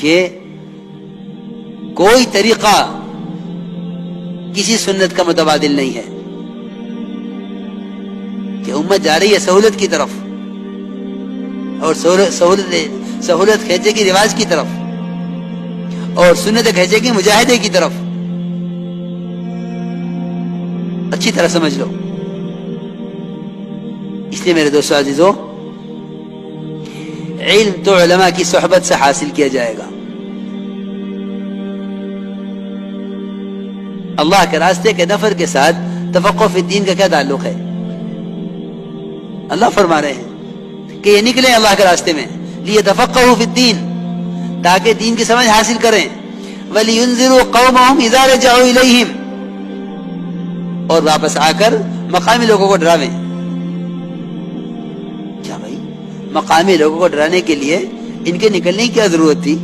کہ کوئی طریقہ کسی سنت کا متبادل نہیں ہے، کہ امت جا رہی ہے سہولت کی طرف اور سہولت کھینچے کی رواج کی طرف اور سنت کھینچے کی مجاہدے کی طرف. اچھی طرح سمجھ لو. اس لیے میرے دوستو عزیزو، علم تو علماء کی صحبت سے حاصل کیا جائے گا. اللہ کے راستے کے نفر کے ساتھ تفقہ فی الدین کا کیا تعلق ہے؟ اللہ فرما رہے ہیں کہ یہ نکلیں اللہ کے راستے میں لیتفقہوا فی الدین، تاکہ دین کی سمجھ حاصل کریں. وَلِيُنذِرُوا قَوْمَهُمْ إِذَا رَجَعُوا إِلَيْهِمْ، اور واپس آ کر مقامی لوگوں کو ڈراویں. کیا بھائی، مقامی لوگوں کو ڈرانے کے لیے ان کے نکلنے کی کیا ضرورت تھی؟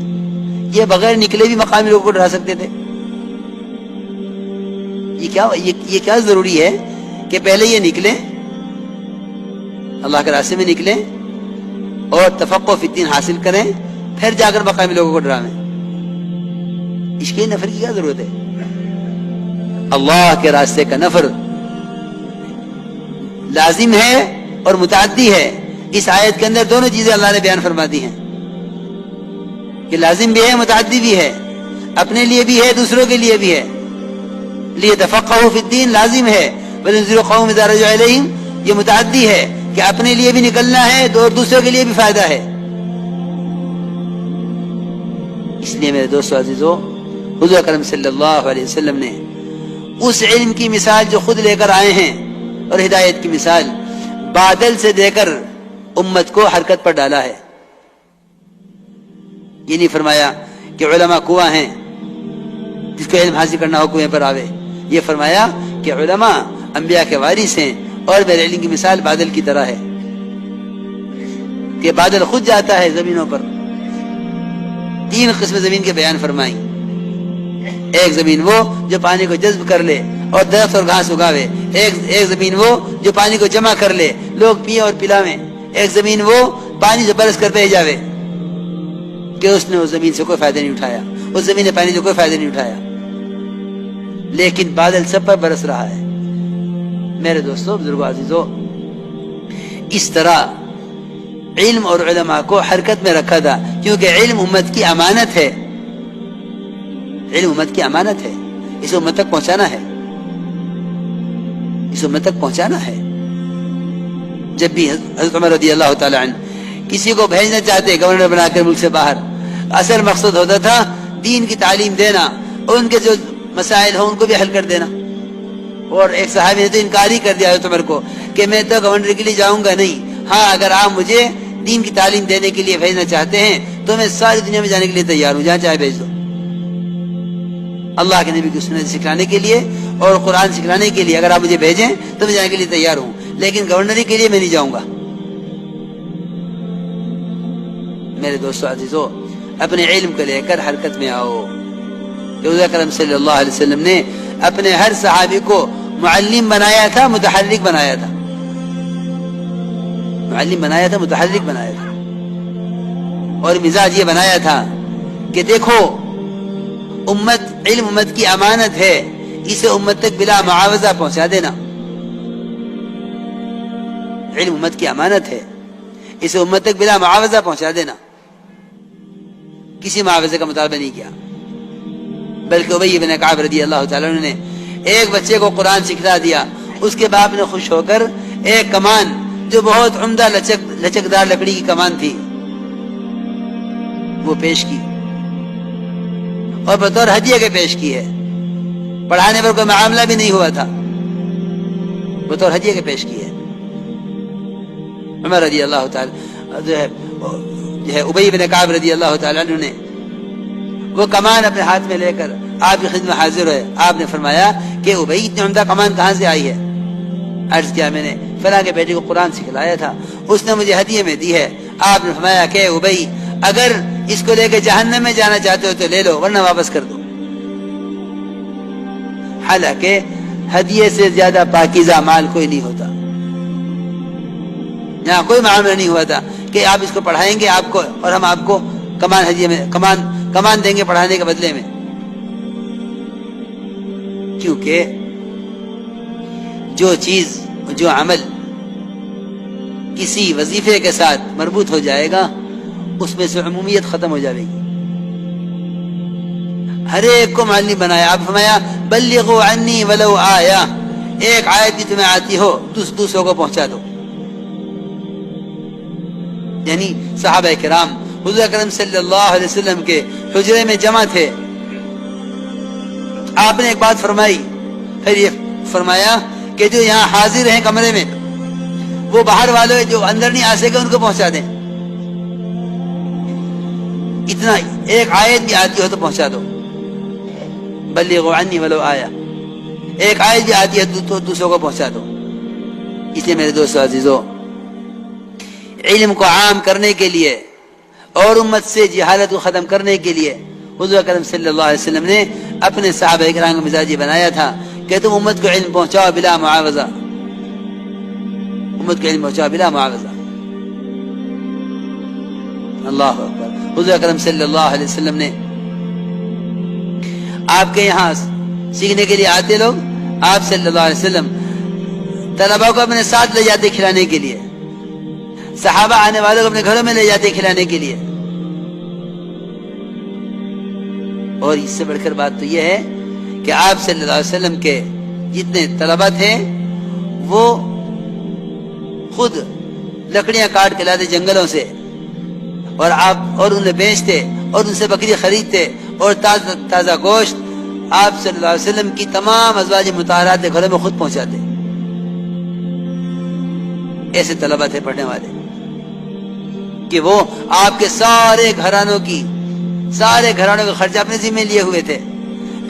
یہ بغیر نکلے بھی مقامی لوگوں کو ڈرا سکتے تھے. یہ کیا ضروری ہے کہ پہلے یہ نکلیں، اللہ کے راستے میں نکلیں اور تفقہ فی الدین حاصل کریں، پھر جا کر مقامی لوگوں کو ڈراویں؟ اس کے نفر کی کیا ضرورت ہے؟ اللہ کے راستے کا نفر لازم ہے اور متعدی ہے. اس آیت کے اندر دونوں چیزیں اللہ نے بیان فرما دی ہیں کہ لازم بھی ہے، متعدی بھی ہے، اپنے لیے بھی ہے، دوسروں کے لیے بھی ہے. لیتفقہوا فی الدین لازم ہے، وَلِيُنذِرُوا قَوْمَهُمْ إِذَا رَجَعُوا إِلَيْهِمْ یہ متعدی ہے کہ اپنے لیے بھی نکلنا ہے اور دوسروں کے لیے بھی فائدہ ہے. اس لیے میرے دوستو عزیزو، حضور اکرم صلی اللہ علیہ وسلم نے اس علم کی مثال جو خود لے کر آئے ہیں اور ہدایت کی مثال بادل سے دے کر امت کو حرکت پر ڈالا ہے. یہ نہیں فرمایا کہ علماء کنواں ہیں، جس کو علم حاصل کرنا ہو کنویں پر آوے. یہ فرمایا کہ علماء انبیاء کے وارث ہیں اور میرے علم کی مثال بادل کی طرح ہے کہ بادل خود جاتا ہے زمینوں پر. 3 قسم زمین کے بیان فرمائی. ایک زمین وہ جو پانی کو جذب کر لے اور درخت اور گھاس اگاوے. ایک زمین وہ جو پانی کو جمع کر لے، لوگ پیئیں اور پلاویں. ایک زمین وہ پانی سے برس کر بہ جاوے کہ اس نے اس زمین سے کوئی فائدہ نہیں اٹھایا، اس زمین نے پانی سے کوئی فائدہ نہیں اٹھایا، لیکن بادل سب پر برس رہا ہے. میرے دوستو، بزرگو، عزیزو، اس طرح علم اور علماء کو حرکت میں رکھا تھا، کیونکہ علم امت کی امانت ہے. علم امت کی امانت ہے، اس امت تک پہنچانا ہے، اس امت تک پہنچانا ہے. جب بھی حضرت عمر رضی اللہ تعالی عنہ کسی کو بھیجنا چاہتے گورنر بنا کر ملک سے باہر، اصل مقصد ہوتا تھا دین کی تعلیم دینا اور ان کے جو مسائل ہوں ان کو بھی حل کر دینا. اور ایک صحابی نے تو انکار ہی کر دیا حضرت عمر کو کہ میں تو گورنر کے لیے جاؤں گا نہیں، ہاں اگر آپ مجھے دین کی تعلیم دینے کے لیے بھیجنا چاہتے ہیں تو میں ساری دنیا میں جانے کے لیے تیار ہوں، جہاں چاہے بھیج دو. اللہ کے نبی کی سنت سکھلانے کے لیے اور قرآن سکھلانے کے لیے اگر آپ مجھے بھیجیں تو میں جانے کے لیے تیار ہوں، لیکن گورنری کے لیے میں نہیں جاؤں گا. میرے دوستو عزیزو، اپنے علم کو لے کر حرکت میں آؤ. حضور اکرم صلی اللہ علیہ وسلم نے اپنے ہر صحابی کو معلم بنایا تھا، متحرک بنایا تھا. معلم بنایا تھا، متحرک بنایا تھا، اور مزاج یہ بنایا تھا کہ دیکھو علم امت کی امانت ہے، اسے امت تک بلا معاوضہ پہنچا دینا. علم امت کی امانت ہے، اسے امت تک بلا معاوضہ پہنچا دینا. کسی معاوضے کا مطالبہ نہیں کیا، بلکہ ابی بن کعب رضی اللہ تعالیٰ عنہ نے ایک بچے کو قرآن سکھلا دیا. اس کے باپ نے خوش ہو کر ایک کمان جو بہت عمدہ لچکدار لکڑی کی کمان تھی وہ پیش کی، اور بطور ہدیہ کے پیش کی ہے. پڑھانے پر کوئی معاملہ بھی نہیں ہوا تھا، بطور ہدیہ کے پیش کی ہے. عمر رضی اللہ تعالی جو ہے ابی بن کعب رضی اللہ تعالیٰ عنہ نے وہ کمان اپنے ہاتھ میں لے کر آپ کی خدمت حاضر ہوئے. آپ نے فرمایا کہ ابی اتنی عمدہ کمان کہاں سے آئی ہے؟ عرض کیا میں نے فلاں کے بیٹے کو قرآن سکھلایا تھا، اس نے مجھے ہدیے میں دی ہے. آپ نے فرمایا کہ ابی اگر اس کو لے کے جہنم میں جانا چاہتے ہو تو لے لو، ورنہ واپس کر دو. حالانکہ ہدیے سے زیادہ پاکیزہ مال کوئی نہیں ہوتا. یہاں کوئی معاملہ نہیں ہوا تھا کہ آپ اس کو پڑھائیں گے آپ کو اور ہم آپ کو کمان ہدیے میں، کمان کمان دیں گے پڑھانے کے بدلے میں. کیونکہ جو چیز جو عمل کسی وظیفے کے ساتھ مربوط ہو جائے گا اس میں سے عمومیت ختم ہو جائے گی. ہر ایک کو معلم بنایا. آپ فرمایا بلغوا عنی ولو آیا، ایک آیت بھی تمہیں آتی ہو دوسروں کو پہنچا دو. یعنی صحابہ کرام حضور اکرم صلی اللہ علیہ وسلم کے حجرے میں جمع تھے. آپ نے ایک بات فرمائی، پھر یہ فرمایا کہ جو یہاں حاضر ہیں کمرے میں وہ باہر والے جو اندر نہیں آ سکے ان کو پہنچا دیں. اتنا ایک آیت بھی آتی ہو تو پہنچا دو. بلغوا عنی ولو آیا، ایک آیت بھی آتی ہے تو دوسروں کو پہنچا دو. اس لیے میرے دوستو عزیزو، علم کو عام کرنے کے لیے اور امت سے جہالت کو ختم کرنے کے لیے حضور اکرم صلی اللہ علیہ وسلم نے اپنے صحابہ کرام کا مزاج بنایا تھا کہ تم امت کو علم پہنچاؤ بلا معاوضہ. امت کو علم پہنچاؤ بلا معاوضہ. اللہ اکبر. حضور اکرم صلی اللہ علیہ وسلم نے آپ کے یہاں سیکھنے کے لیے آتے لوگ، آپ صلی اللہ علیہ وسلم طلباء کو اپنے ساتھ لے جاتے کھلانے کے لیے، صحابہ آنے والوں کو اپنے گھروں میں لے جاتے کھلانے کے لیے. اور اس سے بڑھ کر بات تو یہ ہے کہ آپ صلی اللہ علیہ وسلم کے جتنے طلباء تھے وہ خود لکڑیاں کاٹ کے لاتے جنگلوں سے، اور آپ اور انہیں بیچتے اور ان سے بکری خریدتے اور تازہ گوشت آپ صلی اللہ علیہ وسلم کی تمام ازواج مطہرات کے گھروں میں خود پہنچاتے. ایسے طلباء تھے پڑھنے والے کہ وہ آپ کے سارے گھرانوں کے خرچہ اپنے ذمہ لیے ہوئے تھے.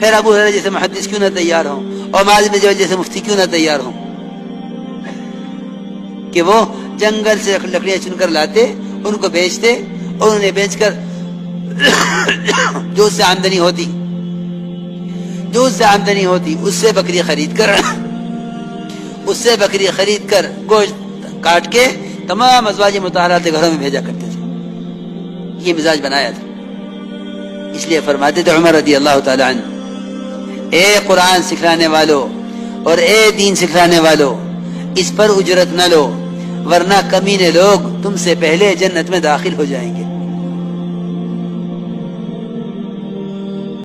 پھر ابو ہریرہ جیسے محدث کیوں نہ تیار ہوں اور معاذ بن جبل جیسے مفتی کیوں نہ تیار ہوں کہ وہ جنگل سے لکڑیاں چن کر لاتے، ان کو بیچتے اور انہیں بیچ کر جو اس سے آمدنی ہوتی اس سے بکری خرید کر گوشت کاٹ کے تمام ازواج مطہرات کے گھروں میں بھیجا کرتے تھے. یہ مزاج بنایا تھا. اس لیے فرماتے تھے عمر رضی اللہ تعالی عنہ، اے قرآن سکھلانے والو اور اے دین سکھلانے والو، اس پر اجرت نہ لو ورنہ کمینے لوگ تم سے پہلے جنت میں داخل ہو جائیں گے.